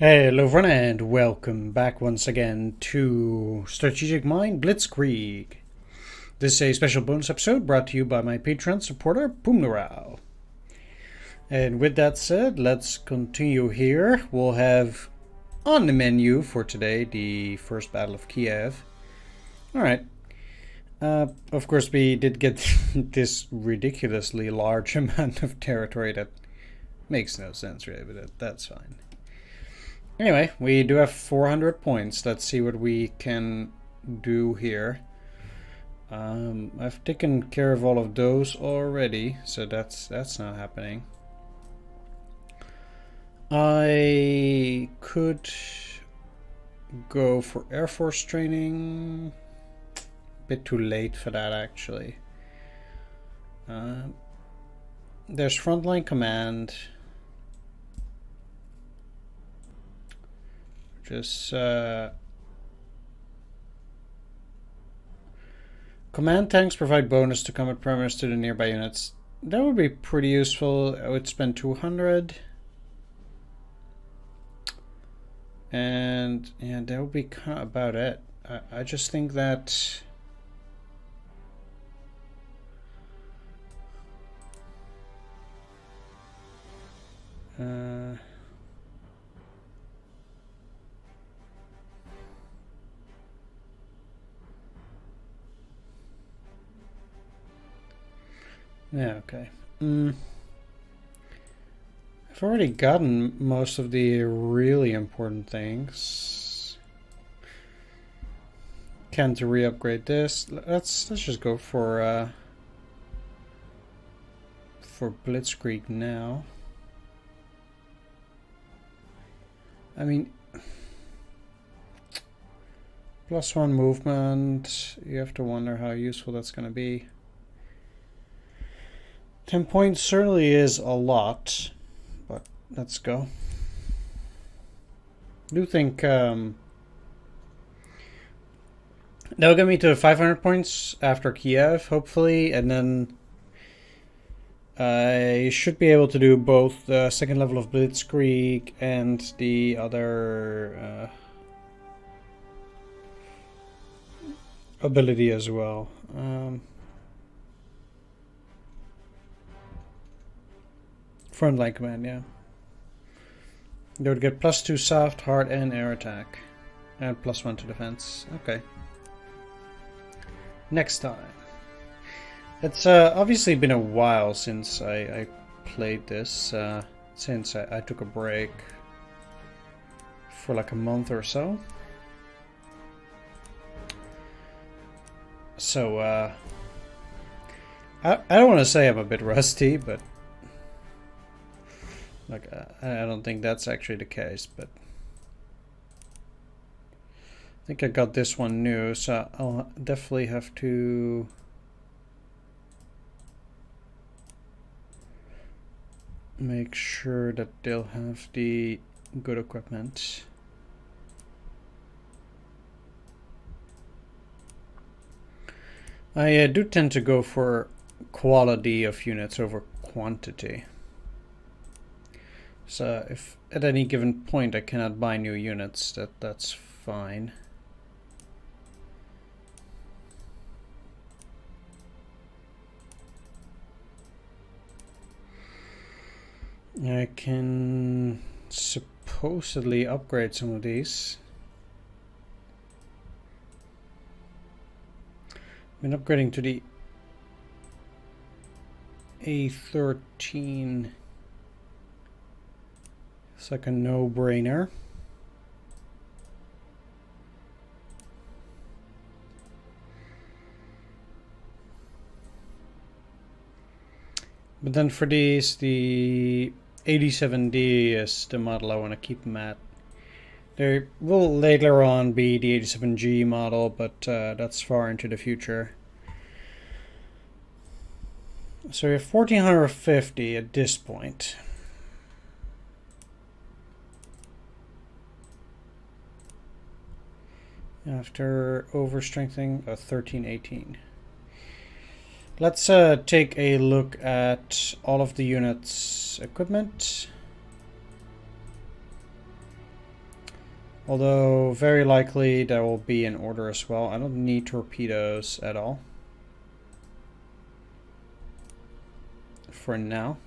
Hello everyone and welcome back once again to Strategic Mind Blitzkrieg. This is a special bonus episode brought to you by my Patreon supporter, Boomnerau. And with that said, let's continue here. We'll have on the menu for today the first Battle of Kiev. Alright. Of course we did get this ridiculously large amount of territory that makes no sense really, but that's fine. Anyway, we do have 400 points. Let's see what we can do here. I've taken care of all of those already, so that's not happening. I could go for Air Force training. A bit too late for that, actually. There's Frontline Command. Just command tanks provide bonus to combat parameters to the nearby units. That would be pretty useful. I would spend 200. And yeah, that would be kind of about it. I just think that yeah, okay. I've already gotten most of the really important things. Can't re-upgrade this. Let's just go for Blitzkrieg now. I mean, +1 movement. You have to wonder how useful that's going to be. 10 points certainly is a lot, but let's go. I do think that'll get me to 500 points after Kiev, hopefully, and then I should be able to do both the second level of Blitzkrieg and the other ability as well. Frontline command, yeah. They would get +2 soft, hard, and air attack. And +1 to defense. Okay. Next time. It's obviously been a while since I played this. Since I took a break for like a month or so. So, I don't want to say I'm a bit rusty, but like, I don't think that's actually the case, but I think I got this one new, so I'll definitely have to make sure that they'll have the good equipment. I do tend to go for quality of units over quantity. So if at any given point I cannot buy new units, that's fine. I can supposedly upgrade some of these. I've been upgrading to the A13. It's like a no-brainer. But then for these, the 87D is the model I want to keep them at. There will later on be the 87G model, but that's far into the future. So we have 1450 at this point. After overstrengthening 1318. Let's take a look at all of the units' equipment. Although, very likely that will be in order as well. I don't need torpedoes at all. For now.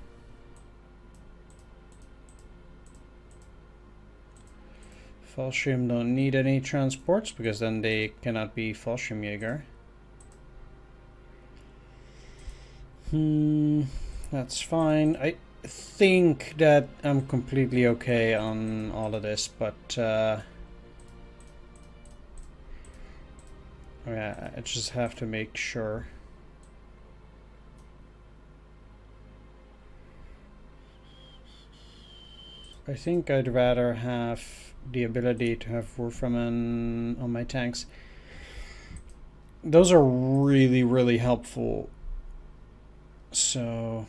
Fallschirm don't need any transports because then they cannot be Fallschirmjäger. That's fine. I think that I'm completely okay on all of this, but yeah, I just have to make sure. I think I'd rather have the ability to have Wolframan on my tanks. Those are really, really helpful. So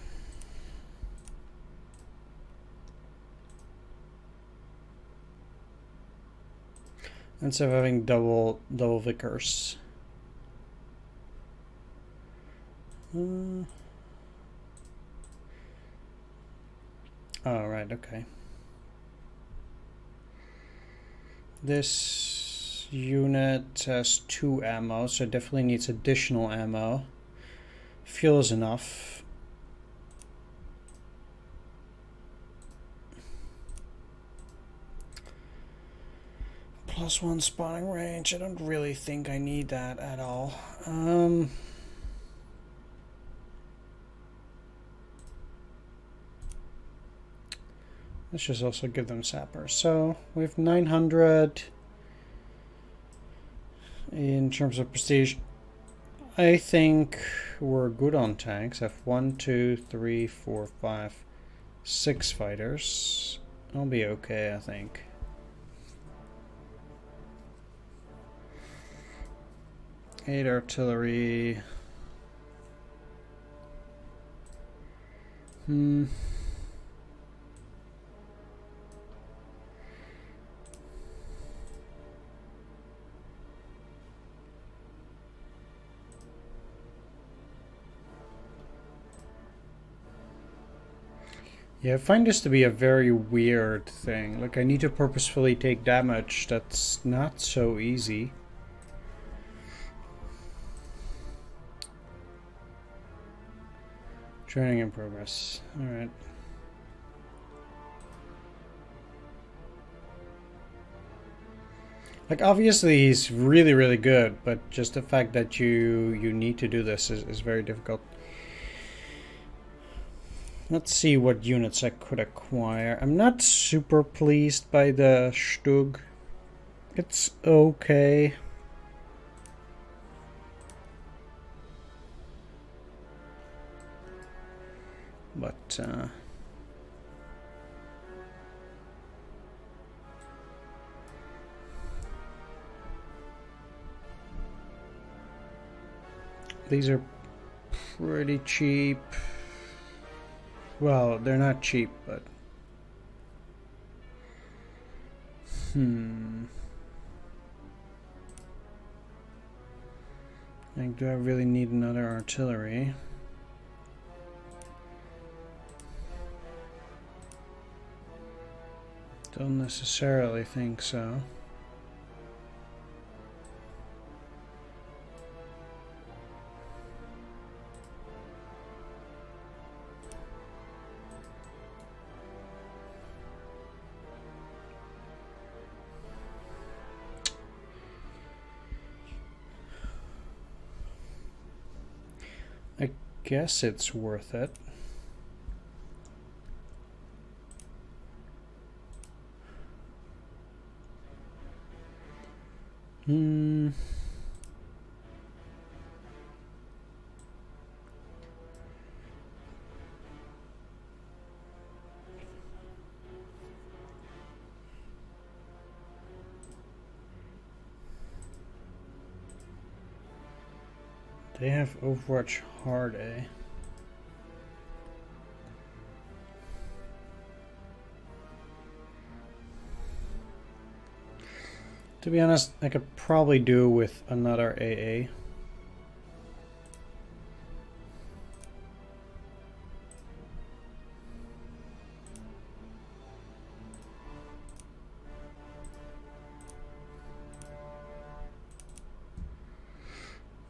instead of having double vicars. Oh, right, okay. This unit has 2 ammo, so it definitely needs additional ammo. Fuel is enough. +1 spawning range. I don't really think I need that at all. Let's just also give them sappers. So we have 900 in terms of prestige. I think we're good on tanks. I have 1, 2, 3, 4, 5, 6 fighters. I'll be okay, I think. Eight artillery. Yeah, I find this to be a very weird thing. Like, I need to purposefully take damage. That's not so easy. Training in progress. Alright. Like, obviously he's really, really good, but just the fact that you need to do this is very difficult. Let's see what units I could acquire. I'm not super pleased by the Stug. It's okay. But, these are pretty cheap. Well, they're not cheap, but... Like, do I really need another artillery? Don't necessarily think so. I guess it's worth it. They have Overwatch hard, eh? To be honest, I could probably do with another AA.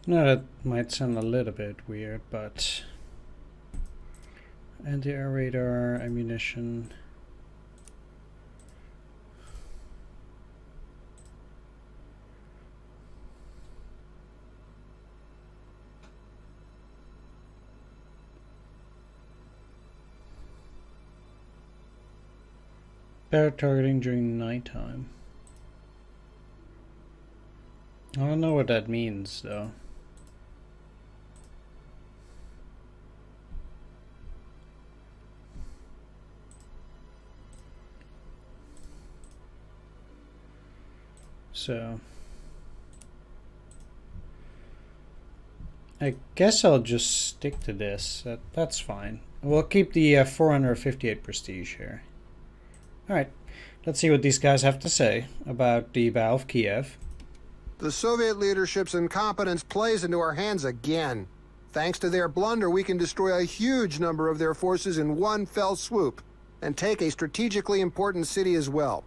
Now that might sound a little bit weird, but anti-air radar, ammunition. Better targeting during nighttime. I don't know what that means, though. So I guess I'll just stick to this. That's fine. We'll keep the 458 prestige here. Alright, let's see what these guys have to say about the Battle of Kiev. The Soviet leadership's incompetence plays into our hands again. Thanks to their blunder, we can destroy a huge number of their forces in one fell swoop, and take a strategically important city as well.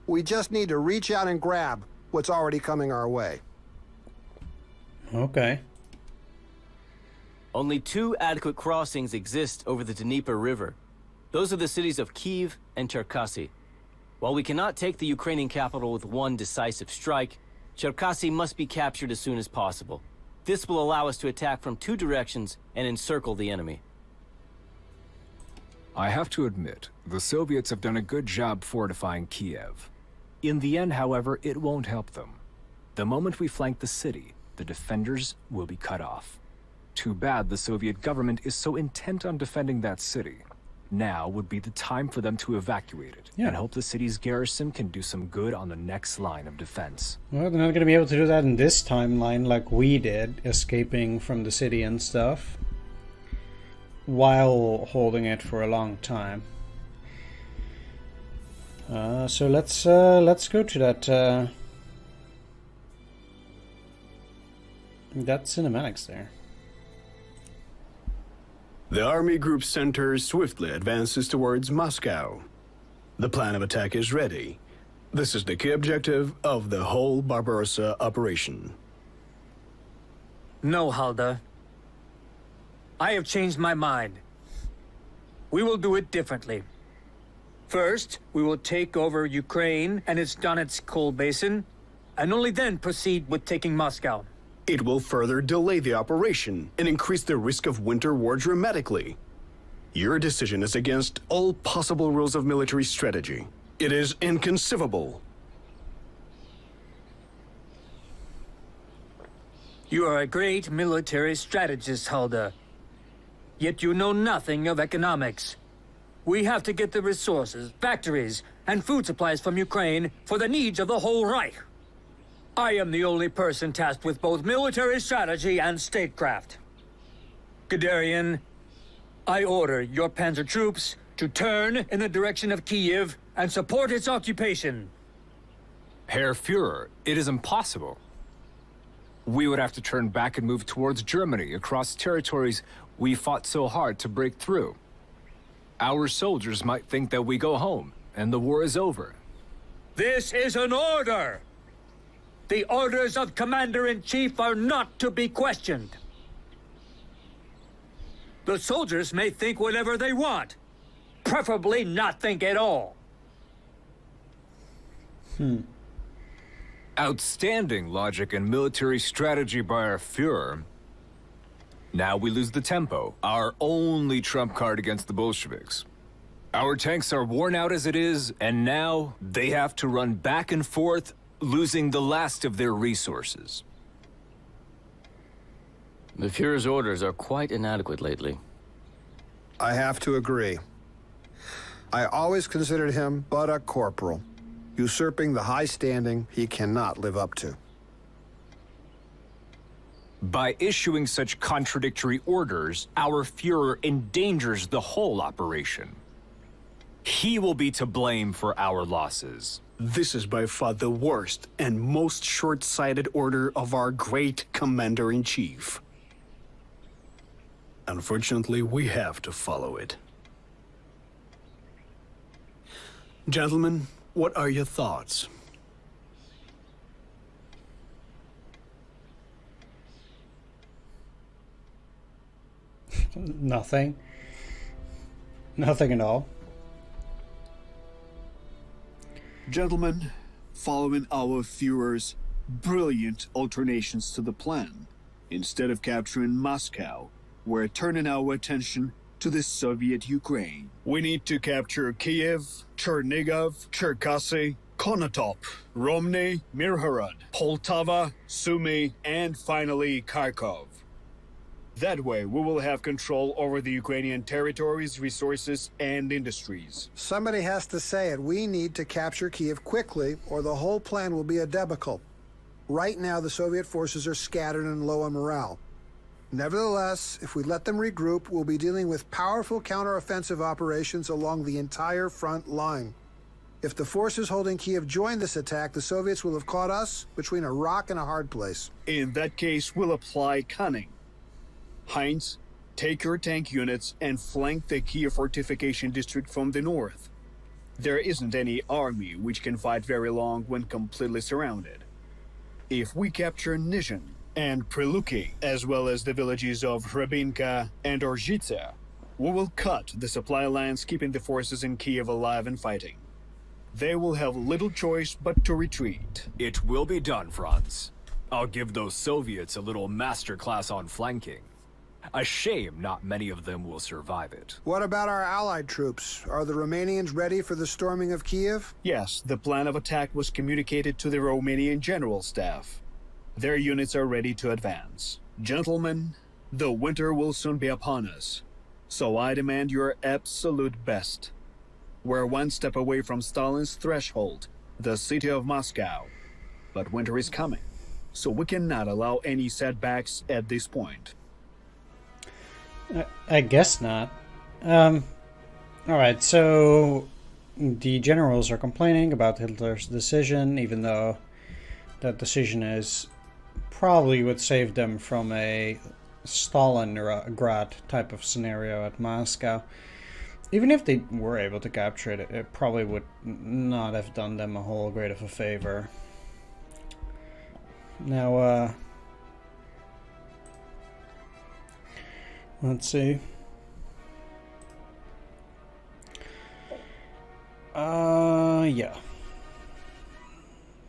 We just need to reach out and grab what's already coming our way. Okay. Only 2 adequate crossings exist over the Dnieper River. Those are the cities of Kiev and Cherkasy. While we cannot take the Ukrainian capital with one decisive strike, Cherkasy must be captured as soon as possible. This will allow us to attack from 2 directions and encircle the enemy. I have to admit, the Soviets have done a good job fortifying Kiev. In the end, however, it won't help them. The moment we flank the city, the defenders will be cut off. Too bad the Soviet government is so intent on defending that city. Now would be the time for them to evacuate it, and hope the city's garrison can do some good on the next line of defense. Well, they're not going to be able to do that in this timeline like we did, escaping from the city and stuff, while holding it for a long time. So let's go to that cinematics there. The Army Group Center swiftly advances towards Moscow. The plan of attack is ready. This is the key objective of the whole Barbarossa operation. No, Halder. I have changed my mind. We will do it differently. First, we will take over Ukraine and its Donetsk coal basin, and only then proceed with taking Moscow. It will further delay the operation and increase the risk of winter war dramatically. Your decision is against all possible rules of military strategy. It is inconceivable. You are a great military strategist, Halder. Yet you know nothing of economics. We have to get the resources, factories, and food supplies from Ukraine for the needs of the whole Reich. I am the only person tasked with both military strategy and statecraft. Guderian, I order your panzer troops to turn in the direction of Kiev and support its occupation. Herr Führer, it is impossible. We would have to turn back and move towards Germany across territories we fought so hard to break through. Our soldiers might think that we go home and the war is over. This is an order! The orders of Commander-in-Chief are not to be questioned. The soldiers may think whatever they want, preferably not think at all. Outstanding logic and military strategy by our Führer. Now we lose the tempo, our only trump card against the Bolsheviks. Our tanks are worn out as it is, and now they have to run back and forth, losing the last of their resources. The Fuhrer's orders are quite inadequate lately. I have to agree. I always considered him but a corporal, usurping the high standing he cannot live up to. By issuing such contradictory orders, our Führer endangers the whole operation. He will be to blame for our losses. This is by far the worst and most short-sighted order of our great Commander-in-Chief. Unfortunately, we have to follow it. Gentlemen, what are your thoughts? Nothing. Nothing at all. Gentlemen, following our Führer's brilliant alternations to the plan, instead of capturing Moscow, we're turning our attention to the Soviet Ukraine. We need to capture Kiev, Chernigov, Cherkasy, Konotop, Romny, Mirhorod, Poltava, Sumy, and finally Kharkov. That way, we will have control over the Ukrainian territories, resources, and industries. Somebody has to say it. We need to capture Kiev quickly, or the whole plan will be a debacle. Right now, the Soviet forces are scattered and low on morale. Nevertheless, if we let them regroup, we'll be dealing with powerful counteroffensive operations along the entire front line. If the forces holding Kiev join this attack, the Soviets will have caught us between a rock and a hard place. In that case, we'll apply cunning. Heinz, take your tank units and flank the Kiev fortification district from the north. There isn't any army which can fight very long when completely surrounded. If we capture Nizhyn and Priluki, as well as the villages of Hrabinka and Orzhitsa, we will cut the supply lines keeping the forces in Kiev alive and fighting. They will have little choice but to retreat. It will be done, Franz. I'll give those Soviets a little masterclass on flanking. A shame not many of them will survive it. What about our allied troops? Are the Romanians ready for the storming of Kiev? Yes, the plan of attack was communicated to the Romanian General Staff. Their units are ready to advance. Gentlemen, the winter will soon be upon us, so I demand your absolute best. We're one step away from Stalin's threshold, the city of Moscow. But winter is coming, so we cannot allow any setbacks at this point. I guess not. Alright, so the generals are complaining about Hitler's decision, even though that decision is probably would save them from a Stalingrad type of scenario at Moscow. Even if they were able to capture it, it probably would not have done them a whole great of a favor. Now, let's see. Yeah.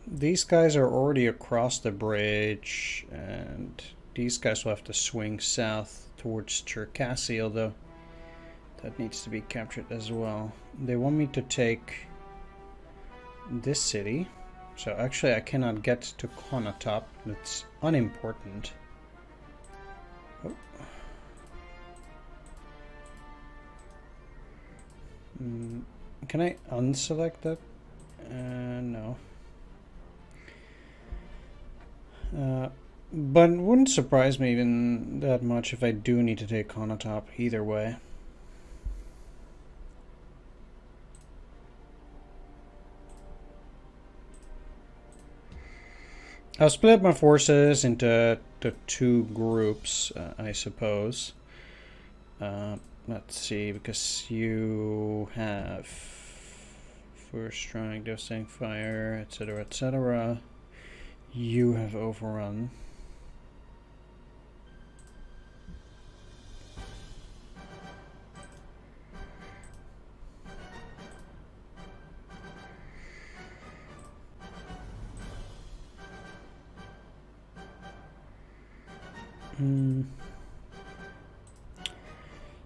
These guys are already across the bridge, and these guys will have to swing south towards Cherkasy, although that needs to be captured as well. They want me to take this city, so actually I cannot get to Konotop. That's unimportant. Oh. Can I unselect that? No. But it wouldn't surprise me even that much if I do need to take Konotop either way. I'll split up my forces into the two groups, I suppose. Let's see, because you have first strike, devastating fire, etc., etc. You have overrun.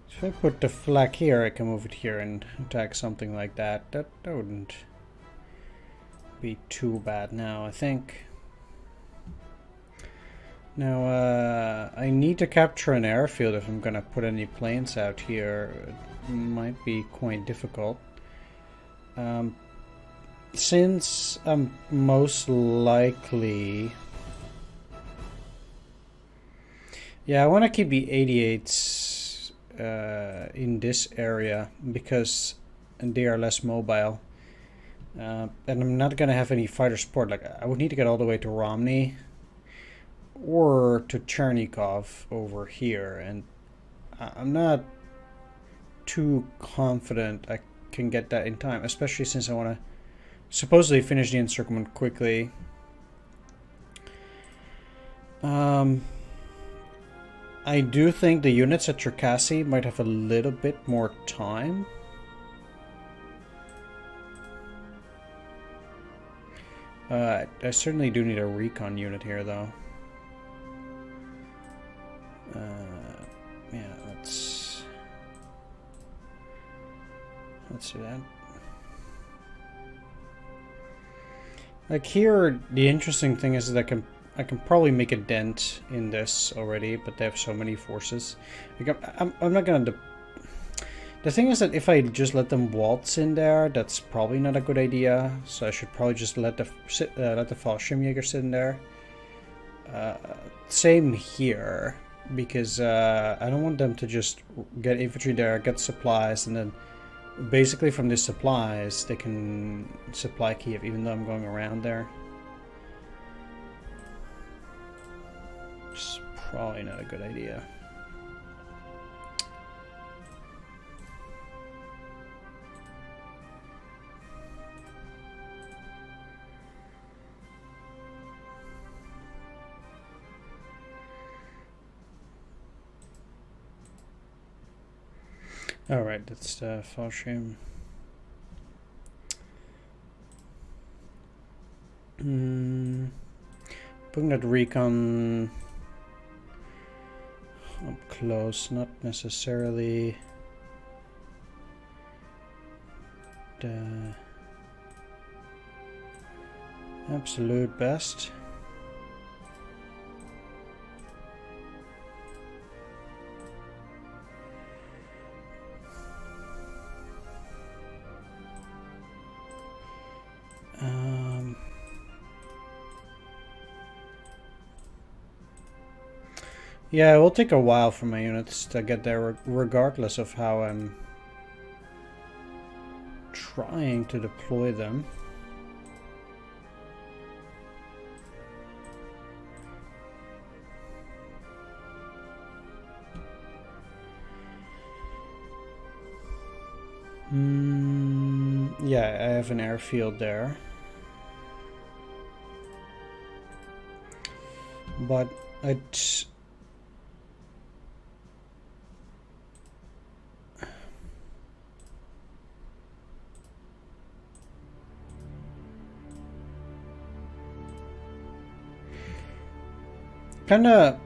If I put the flag here, I can move it here and attack something like that. That wouldn't be too bad now, I think. Now, I need to capture an airfield if I'm gonna put any planes out here. It might be quite difficult. Since I'm most likely... Yeah, I want to keep the 88s in this area because they are less mobile. And I'm not going to have any fighter support. Like, I would need to get all the way to Romny or to Chernigov over here. And I'm not too confident I can get that in time, especially since I want to supposedly finish the encirclement quickly. I do think the units at Cherkasy might have a little bit more time. I certainly do need a recon unit here, though. Yeah, let's do that. Like here, the interesting thing is that I can probably make a dent in this already, but they have so many forces. Like I'm not gonna. The thing is that if I just let them waltz in there, that's probably not a good idea. So I should probably just let the Fallschirmjäger sit in there. Same here, because I don't want them to just get infantry there, get supplies, and then basically from the supplies they can supply Kiev, even though I'm going around there. It's probably not a good idea. Alright, that's Fallschirm. Putting that recon up close, not necessarily the absolute best. Yeah, it will take a while for my units to get there, regardless of how I'm trying to deploy them. Yeah, I have an airfield there. But it's... kinda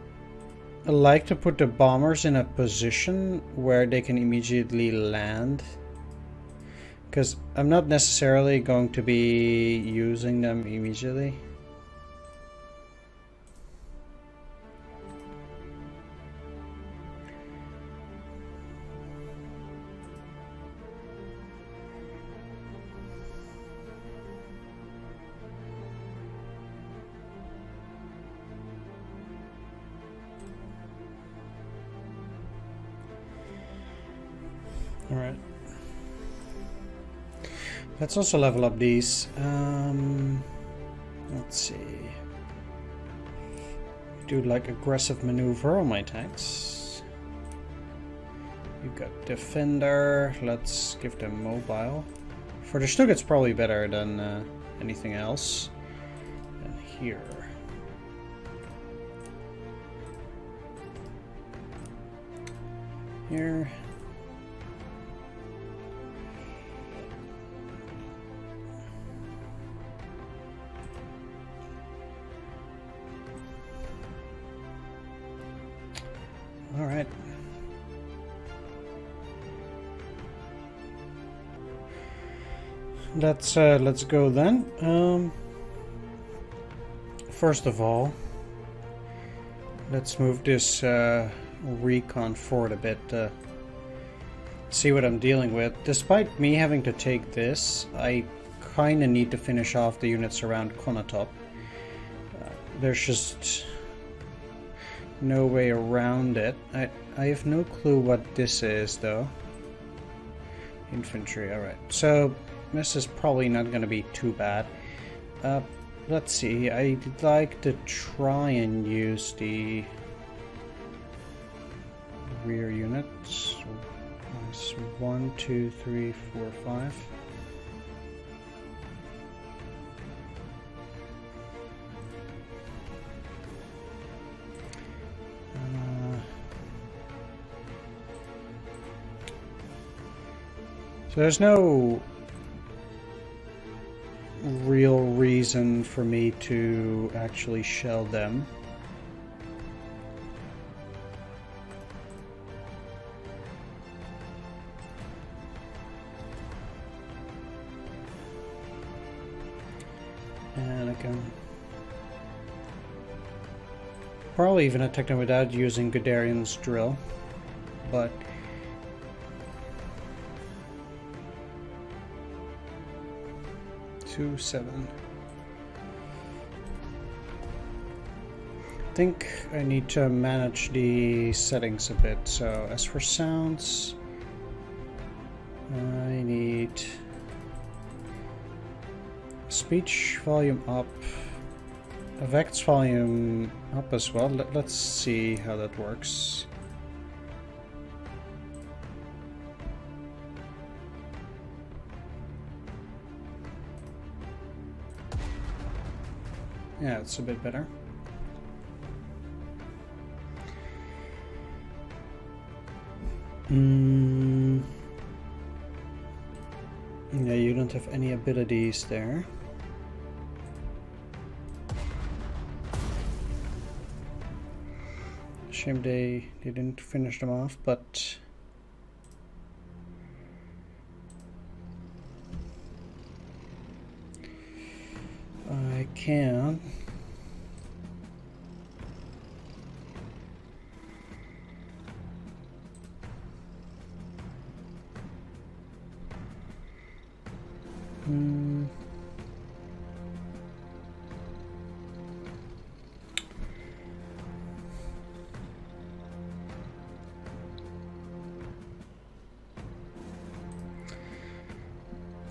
like to put the bombers in a position where they can immediately land, because I'm not necessarily going to be using them immediately. Alright. Let's also level up these. Let's see. Do like aggressive maneuver on my tanks. You've got defender. Let's give them mobile. For the Stug, it's probably better than anything else. And here. Here. All right. Let's go then. First of all, let's move this recon forward a bit. See what I'm dealing with. Despite me having to take this, I kind of need to finish off the units around Konotop. There's just no way around it. I have no clue what this is, though. Infantry, alright. So, this is probably not going to be too bad. Let's see. I'd like to try and use the rear units. 1, 2, 3, 4, 5. So there's no real reason for me to actually shell them. And I can probably even attack them without using Guderian's drill, but 2-7. I think I need to manage the settings a bit. So as for sounds, I need speech volume up, effects volume up as well. Let's see how that works. Yeah, it's a bit better. Yeah, you don't have any abilities there. Shame they didn't finish them off, but I can.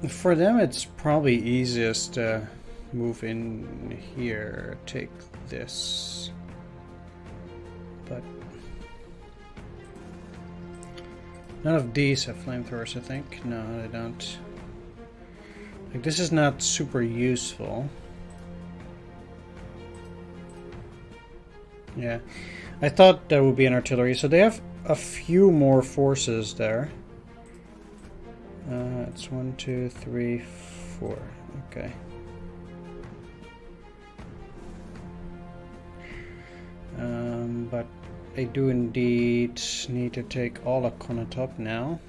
For them, it's probably easiest to move in here, take this, but none of these have flamethrowers, I think. No, they don't. Like, this is not super useful. Yeah, I thought there would be an artillery, so they have a few more forces there. It's 1, 2, 3, 4. Okay. But I do indeed need to take all of Konotop now.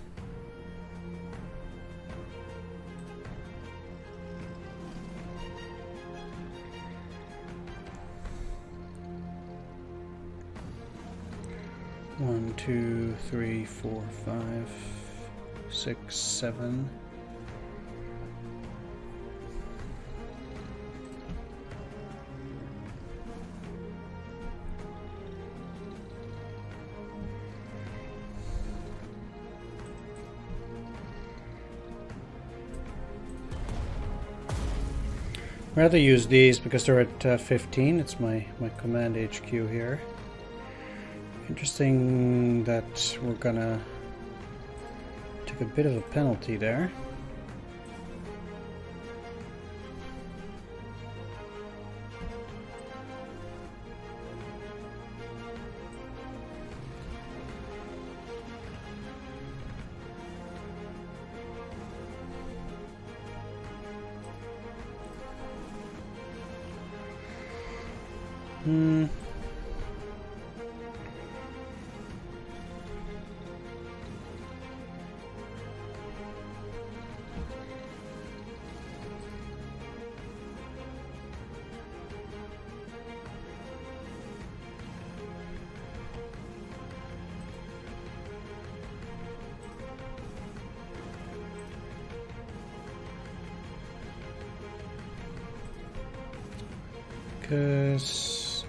One, 2, 3, 4, 5, 6, 7. I'd rather use these because they're at 15. It's my command HQ here. Interesting that we're gonna take a bit of a penalty there. Because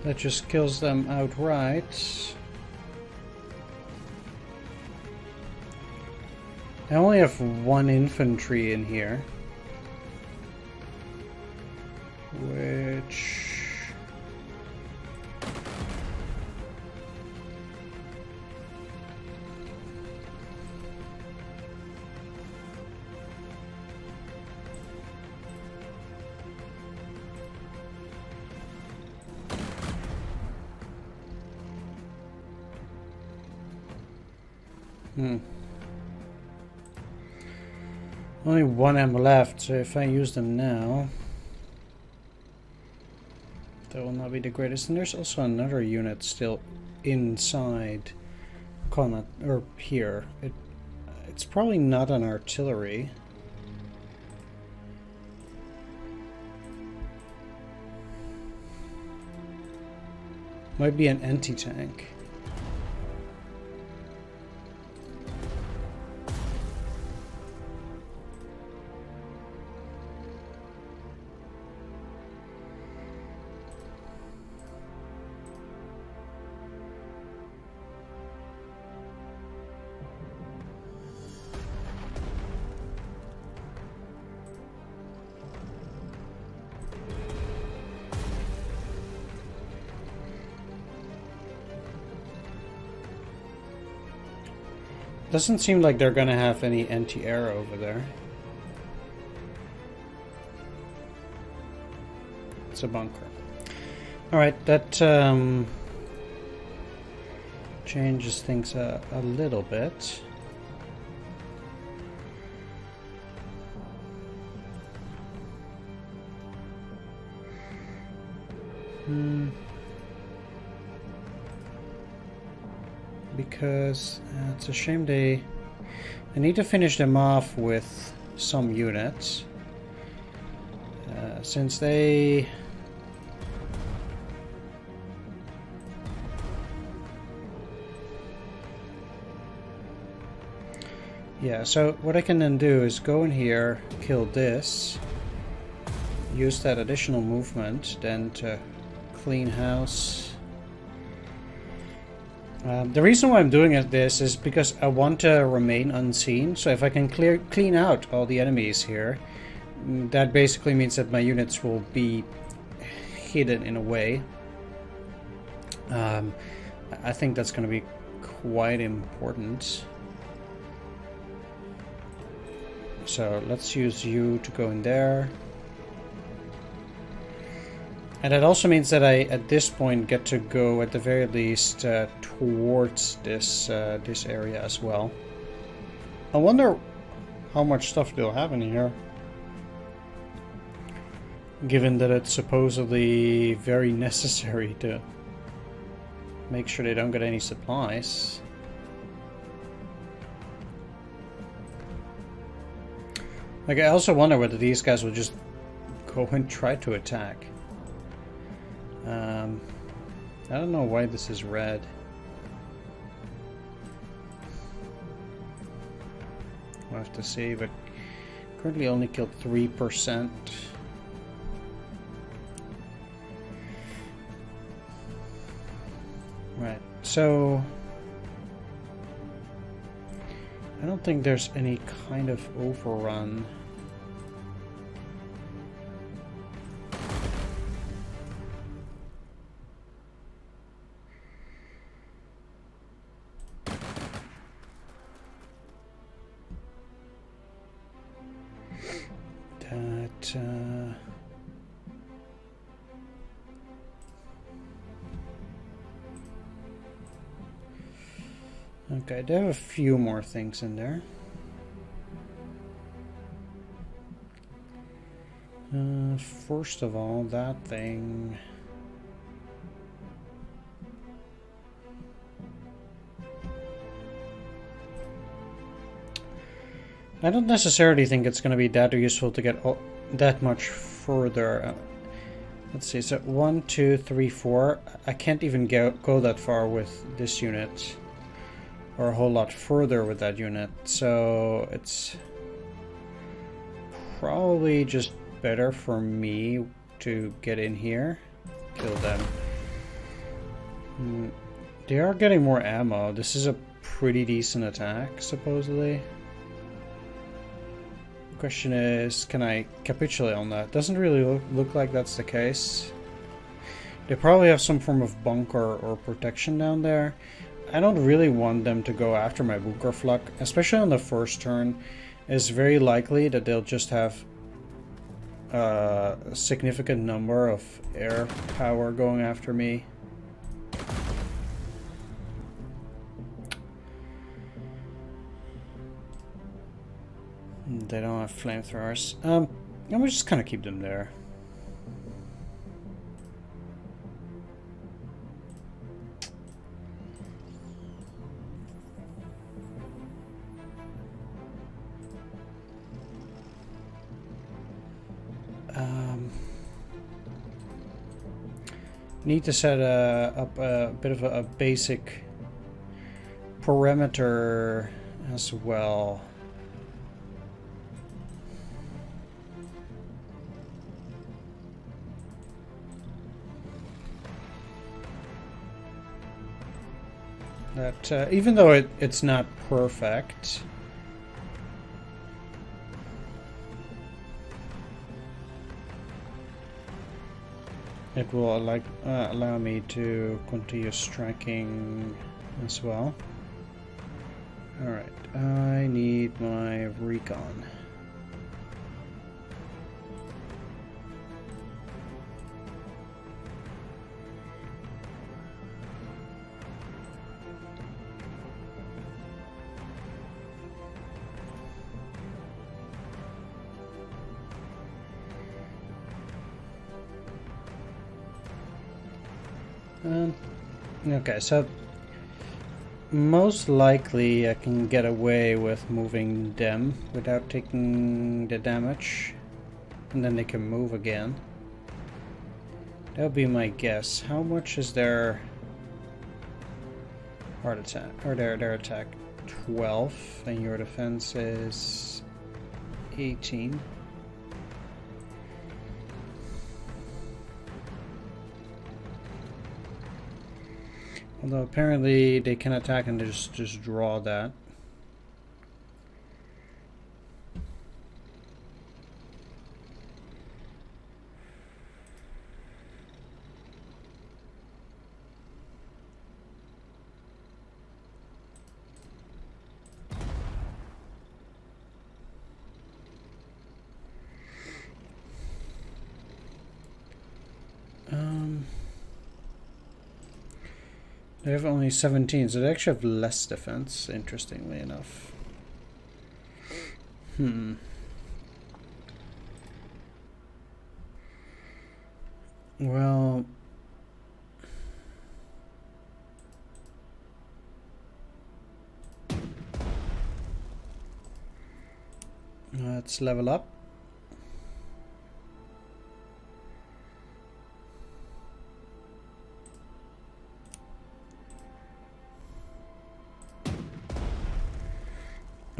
that just kills them outright. I only have 1 infantry in here, which Only one ammo left, so if I use them now, that will not be the greatest. And there's also another unit still inside Connaught, or here. It's probably not an artillery. Might be an anti-tank. Doesn't seem like they're gonna have any anti-air over there. It's a bunker. Alright, that changes things a little bit. Because it's a shame I need to finish them off with some units, since they so what I can then do is go in here, kill this, use that additional movement then to clean house. The reason why I'm doing this is because I want to remain unseen. So if I can clean out all the enemies here, that basically means that my units will be hidden in a way. I think that's going to be quite important. So let's use you to go in there. And that also means that I, at this point, get to go at the very least towards this this area as well. I wonder how much stuff they'll have in here, given that it's supposedly very necessary to make sure they don't get any supplies. Like, I also wonder whether these guys will just go and try to attack. I don't know why this is red. We'll have to see, but currently only killed 3%. Right, so I don't think there's any kind of overrun. Okay, they have a few more things in there. First of all, that thing. I don't necessarily think it's going to be that useful to get that much further. Let's see, so 1, 2, 3, 4. I can't even go that far with this unit, or a whole lot further with that unit, so it's probably just better for me to get in here, kill them. They are getting more ammo. This is a pretty decent attack, supposedly. Question is, can I capitulate on that? Doesn't really look like that's the case. They probably have some form of bunker or protection down there. I don't really want them to go after my bunker flak, especially on the first turn. It's very likely that they'll just have a significant number of air power going after me. They don't have flamethrowers. And we'll just kind of keep them there. Need to set up a bit of a basic perimeter as well. That even though it's not perfect, it will allow me to continue striking as well. Alright, I need my recon. Okay, so most likely I can get away with moving them without taking the damage, and then they can move again. That would be my guess. How much is their heart attack, or their attack? 12, and your defense is 18. Although apparently they can attack and just draw that. They have only 17, so they actually have less defense, interestingly enough. Well, let's level up.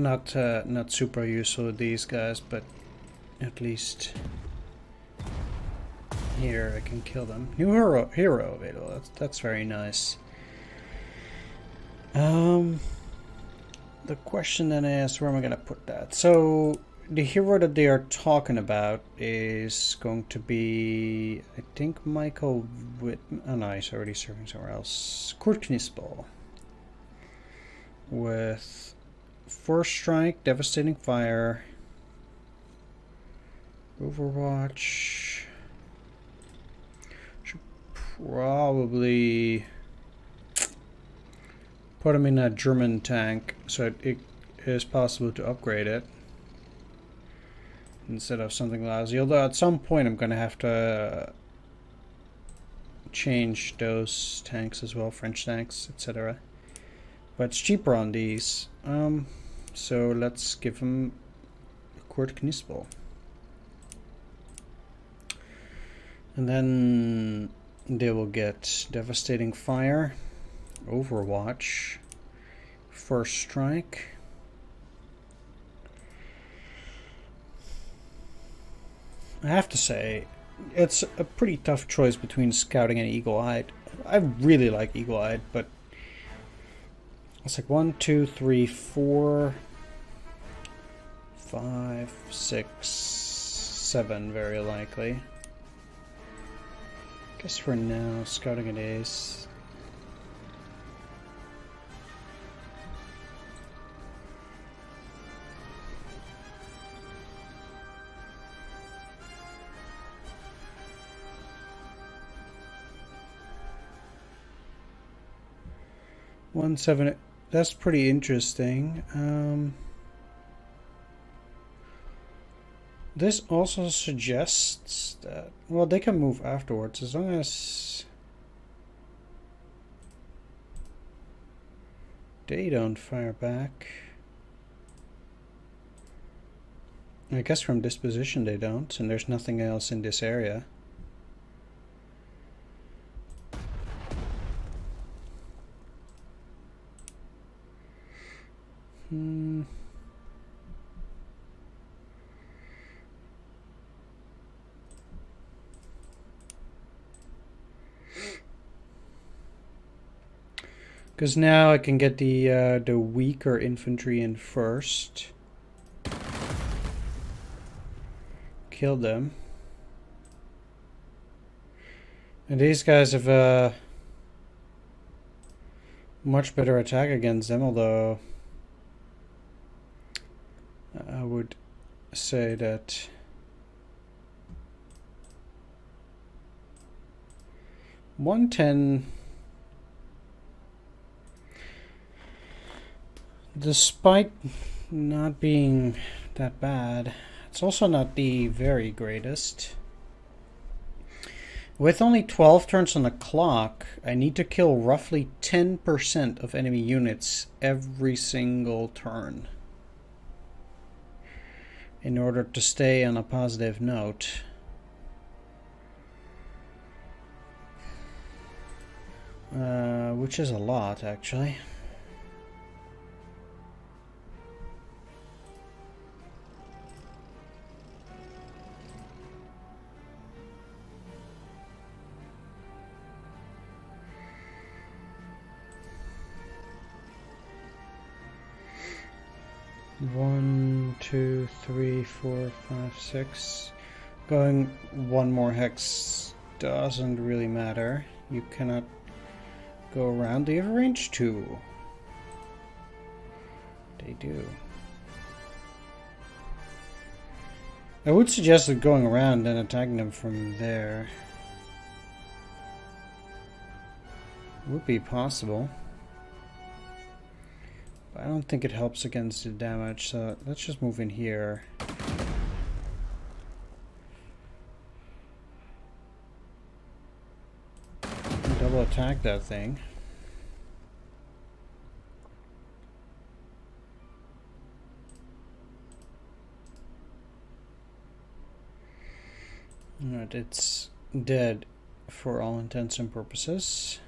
Not super useful with these guys, but at least here I can kill them. New hero available. That's very nice. The question then is, where am I gonna put that? So the hero that they are talking about is going to be, I think, Michael Whitman. Oh no, he's already serving somewhere else. Kurt Knispel with First Strike, Devastating Fire, Overwatch. Should probably put him in a German tank so it is possible to upgrade it instead of something lousy. Although at some point I'm going to have to change those tanks as well, French tanks, etc. But it's cheaper on these. So let's give him Kurt Knispel. And then they will get Devastating Fire, Overwatch, First Strike. I have to say, it's a pretty tough choice between Scouting and Eagle-Eyed. I really like Eagle-Eyed, but it's like 1, 2, 3, 4, 5, 6, 7, very likely. Guess for now, Scouting it is. One seven. That's pretty interesting. This also suggests that, well, they can move afterwards as long as they don't fire back. I guess from this position they don't, and there's nothing else in this area. Because now I can get the weaker infantry in first. Kill them. And these guys have a much better attack against them, although I would say that $110, despite not being that bad, it's also not the very greatest. With only 12 turns on the clock, I need to kill roughly 10% of enemy units every single turn in order to stay on a positive note. Which is a lot, actually. One, two, three, four, five, six. Going one more hex doesn't really matter. You cannot go around. They have range 2. They do. I would suggest that going around and attacking them from there would be possible. But I don't think it helps against the damage, so let's just move in here. Double attack that thing. Alright, it's dead for all intents and purposes.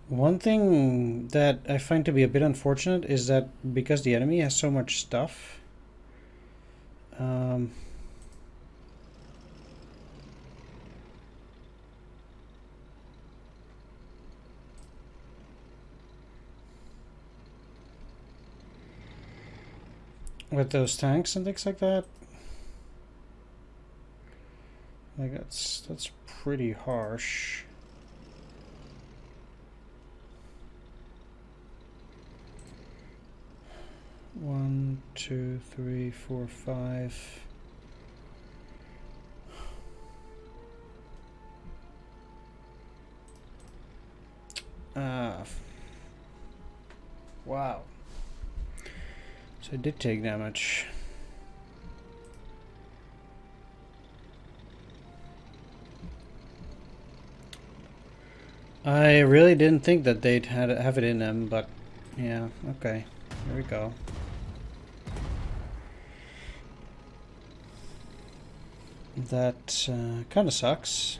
One thing that I find to be a bit unfortunate is that because the enemy has so much stuff, with those tanks and things like that, like that's pretty harsh. One, two, three, four, five. Wow. So I did take damage. I really didn't think that they'd have it in them, but yeah, okay. Here we go. That kind of sucks.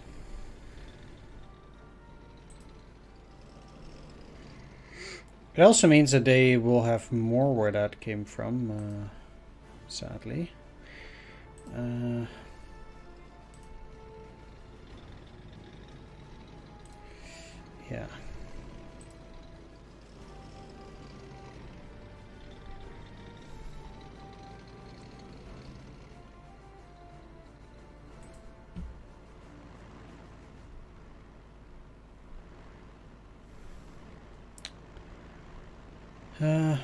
It also means that they will have more where that came from, sadly. Yeah. What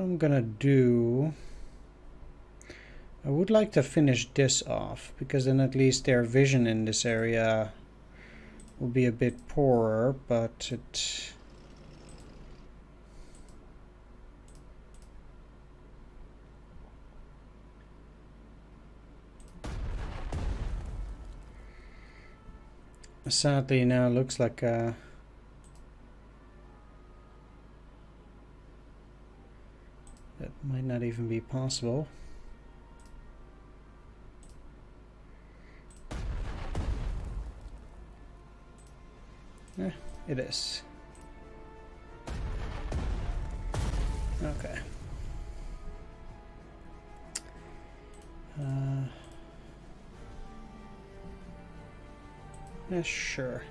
I'm gonna do, I would like to finish this off, because then at least their vision in this area will be a bit poorer, but it... sadly now looks like that might not even be possible. It is. Okay. Yeah, sure.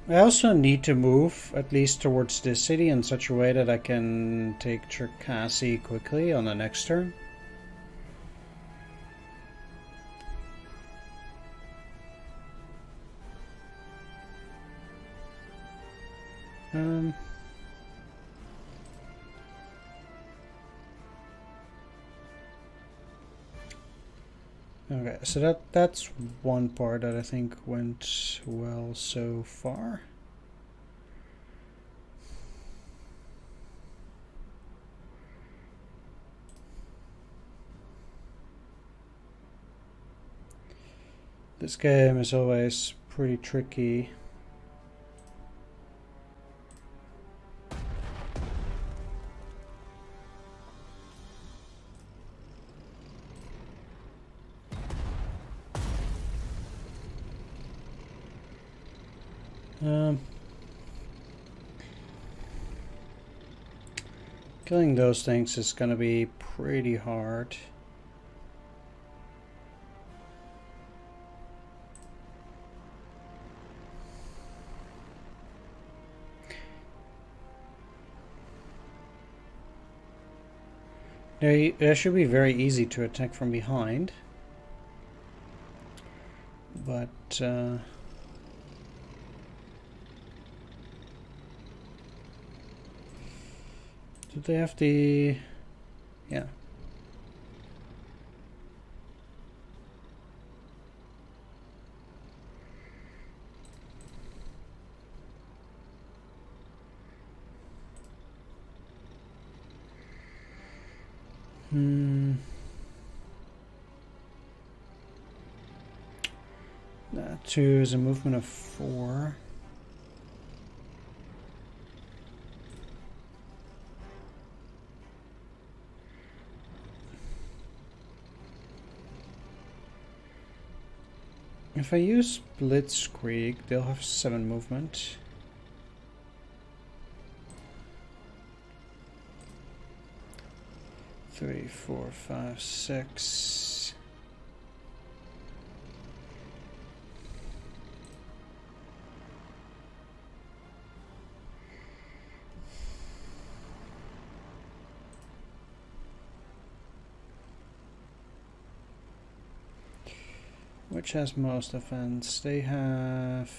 I also need to move at least towards this city in such a way that I can take Cherkasy quickly on the next turn. Okay, so that's one part that I think went well so far. This game is always pretty tricky. Killing those things is gonna be pretty hard. They should be very easy to attack from behind, but do they have the... yeah. That 2 is a movement of 4. If I use Blitzkrieg, they'll have 7 movement. Three, 4, 5, 6. Which has most defense? They have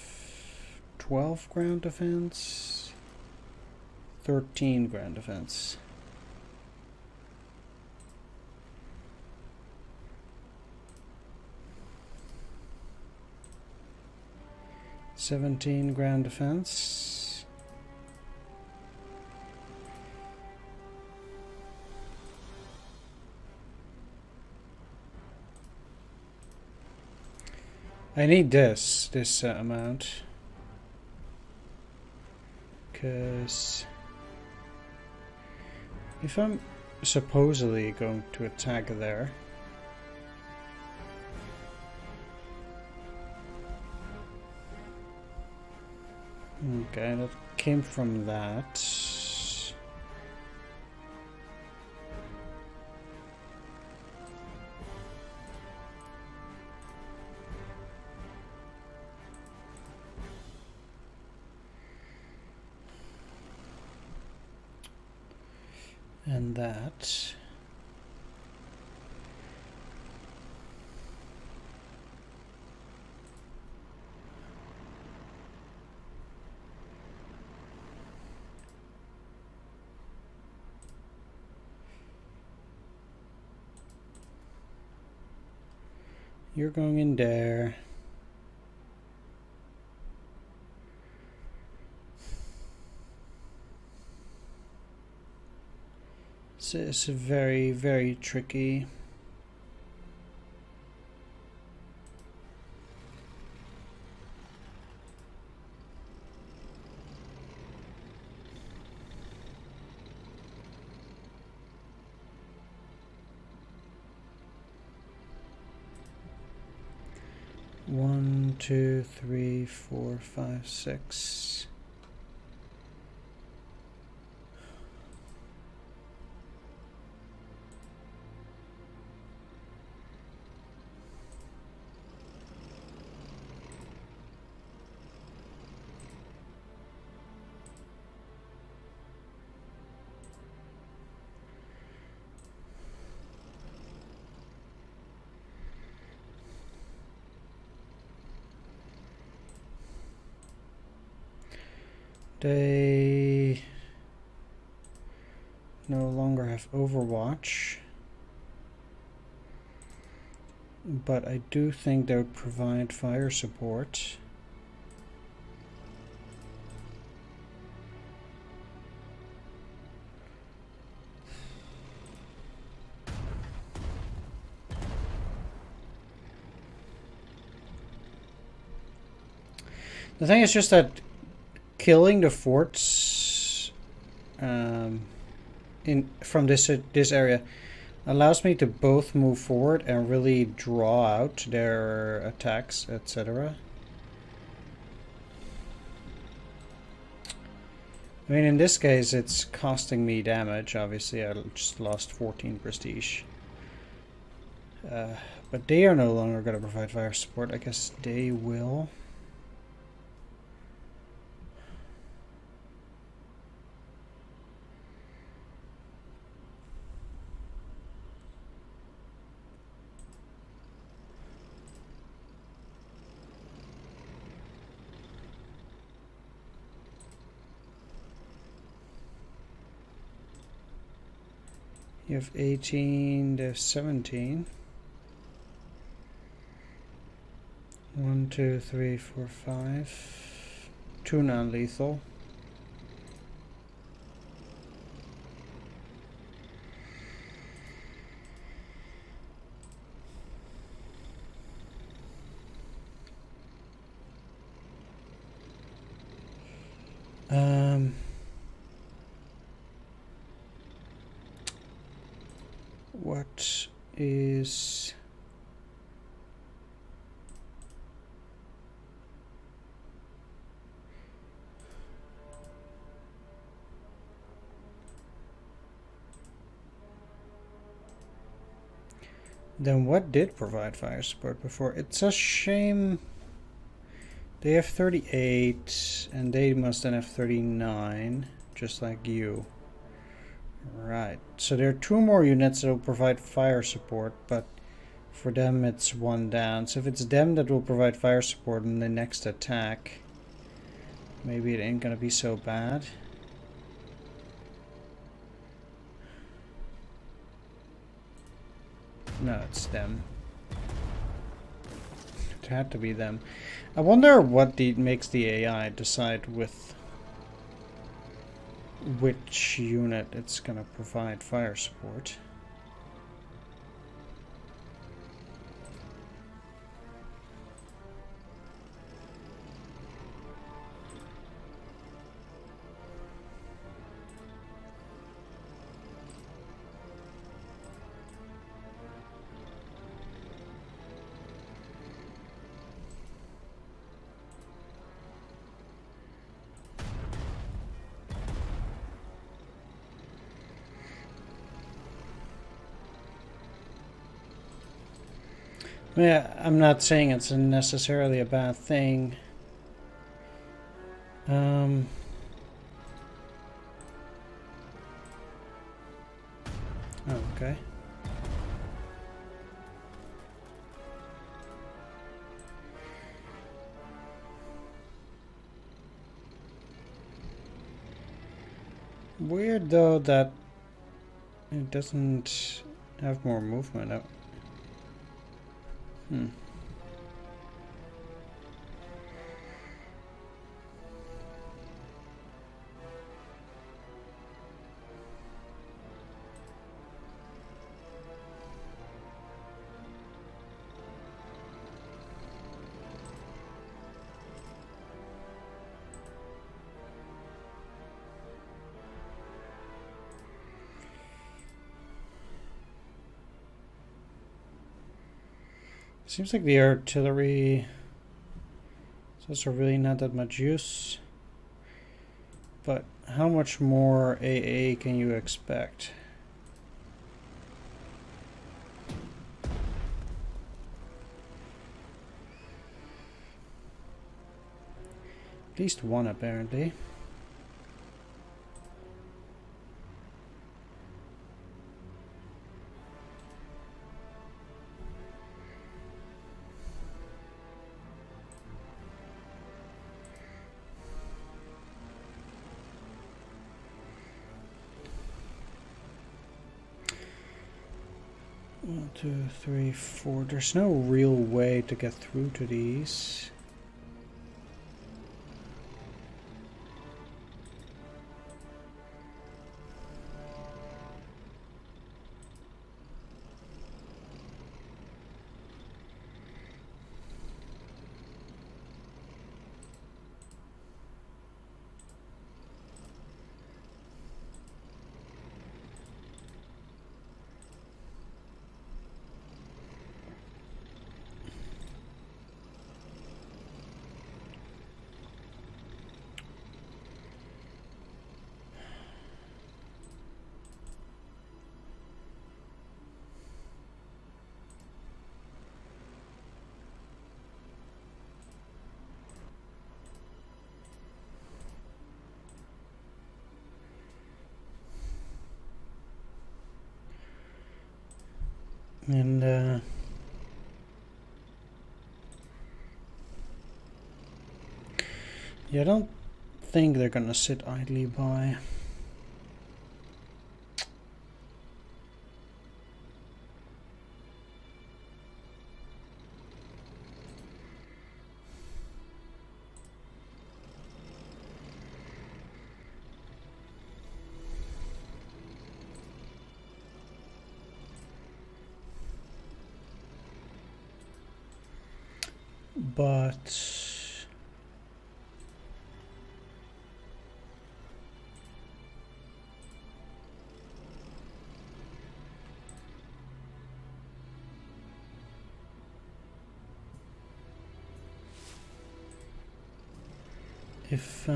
12 ground defense, 13 ground defense. $17 ground defense. I need this amount, because if I'm supposedly going to attack there, okay, that came from that. And that. You're going in there. This is very, very tricky. One, two, three, four, five, six. They no longer have Overwatch, but I do think they would provide fire support. The thing is just that killing the forts from this area allows me to both move forward and really draw out their attacks, etc. I mean, in this case, it's costing me damage. Obviously, I just lost 14 prestige. But they are no longer going to provide fire support. I guess they will. You have 18 to 17. 1, 2, 3, 4, 5. 2 non-lethal. What is... Then what did provide fire support before? It's a shame they have 38 and they must then have 39, just like you. Right, so there are 2 more units that will provide fire support, but for them it's 1 down. So if it's them that will provide fire support in the next attack, maybe it ain't gonna be so bad. No, it's them. It had to be them. I wonder what makes the AI decide with which unit it's gonna provide fire support. Yeah, I'm not saying it's necessarily a bad thing. Okay. Weird though that it doesn't have more movement. Seems like the artillery is also really not that much use. But how much more AA can you expect? At least one, apparently. One, two, three, four. There's no real way to get through to these. And yeah, I don't think they're gonna sit idly by. But if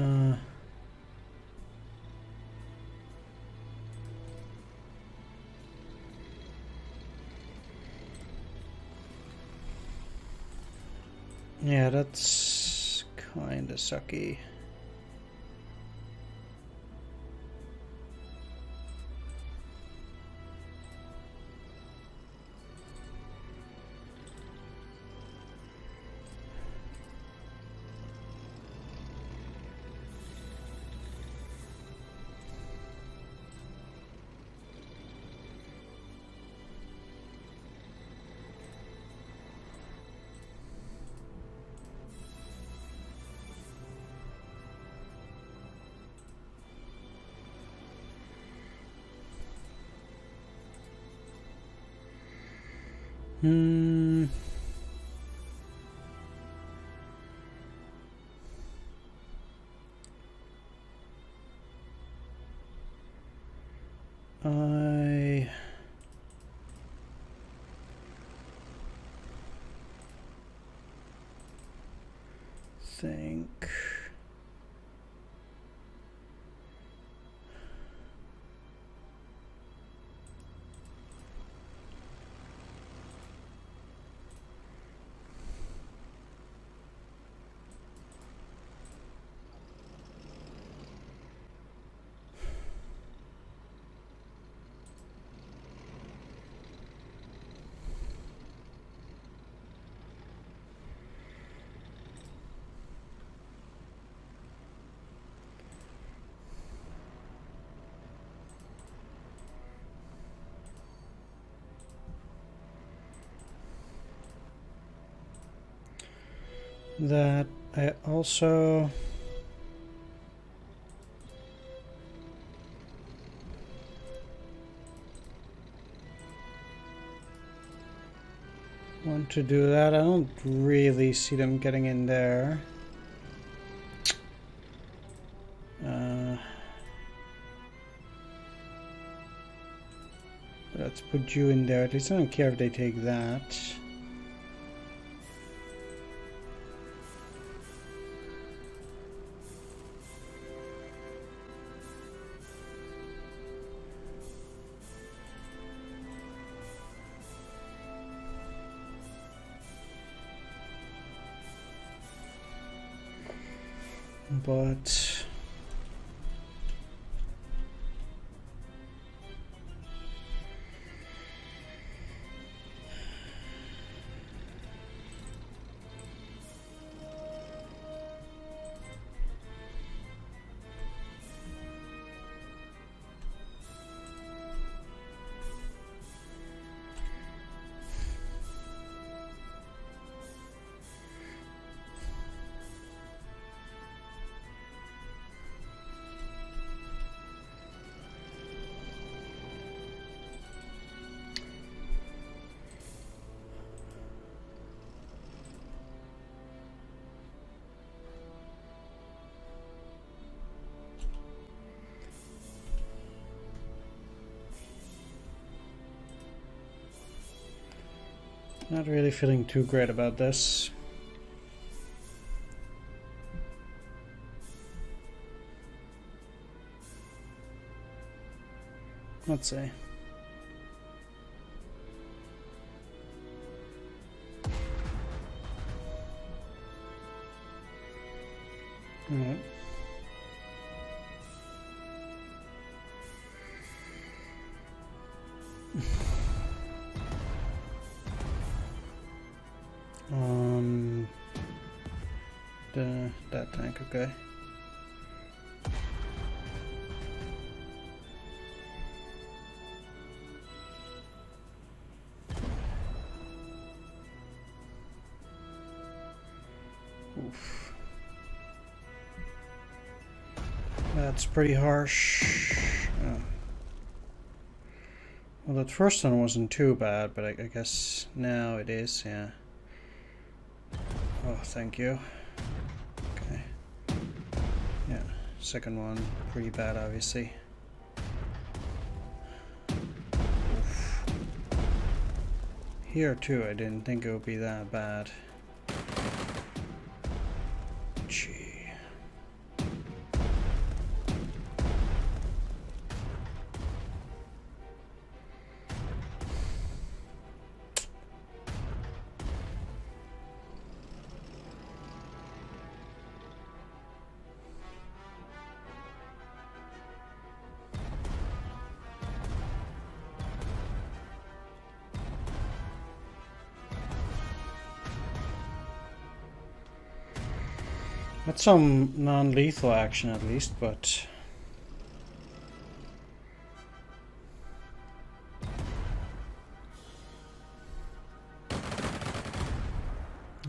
yeah, that's kinda sucky. I think that I also want to do that. I don't really see them getting in there. Let's put you in there. At least I don't care if they take that. but not really feeling too great about this. Let's see. Alright. That tank, okay. Oof. That's pretty harsh. Oh. Well, that first one wasn't too bad, but I guess now it is, yeah. Oh, thank you. Okay. Yeah, second one, pretty bad, obviously. Oof. Here, too, I didn't think it would be that bad. Gee. That's some non-lethal action at least, but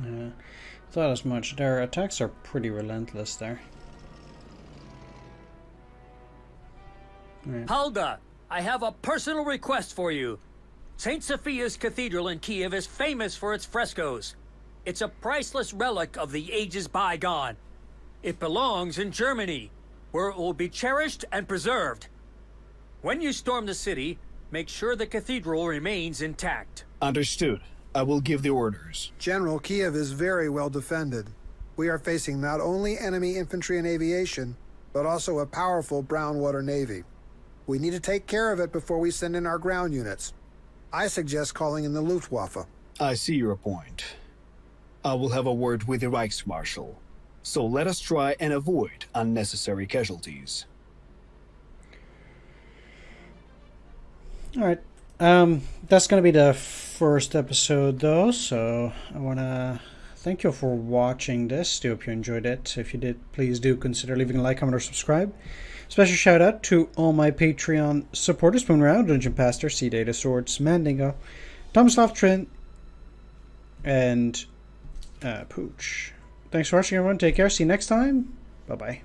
yeah, thought as much. Their attacks are pretty relentless there. Right. Halda, I have a personal request for you. St. Sophia's Cathedral in Kiev is famous for its frescoes. It's a priceless relic of the ages bygone. It belongs in Germany, where it will be cherished and preserved. When you storm the city, make sure the cathedral remains intact. Understood. I will give the orders. General, Kiev is very well defended. We are facing not only enemy infantry and aviation, but also a powerful brown water navy. We need to take care of it before we send in our ground units. I suggest calling in the Luftwaffe. I see your point. I will have a word with the Reichsmarschall. So let us try and avoid unnecessary casualties. Alright, that's gonna be the first episode though, so I wanna thank you for watching this. Do hope you enjoyed it. If you did, please do consider leaving a like, comment, or subscribe. Special shout out to all my Patreon supporters: Spoonround, Dungeon Pastor, Sea Data Swords, Mandingo, Tomislav Trent, and Pooch. Thanks for watching, everyone. Take care. See you next time. Bye-bye.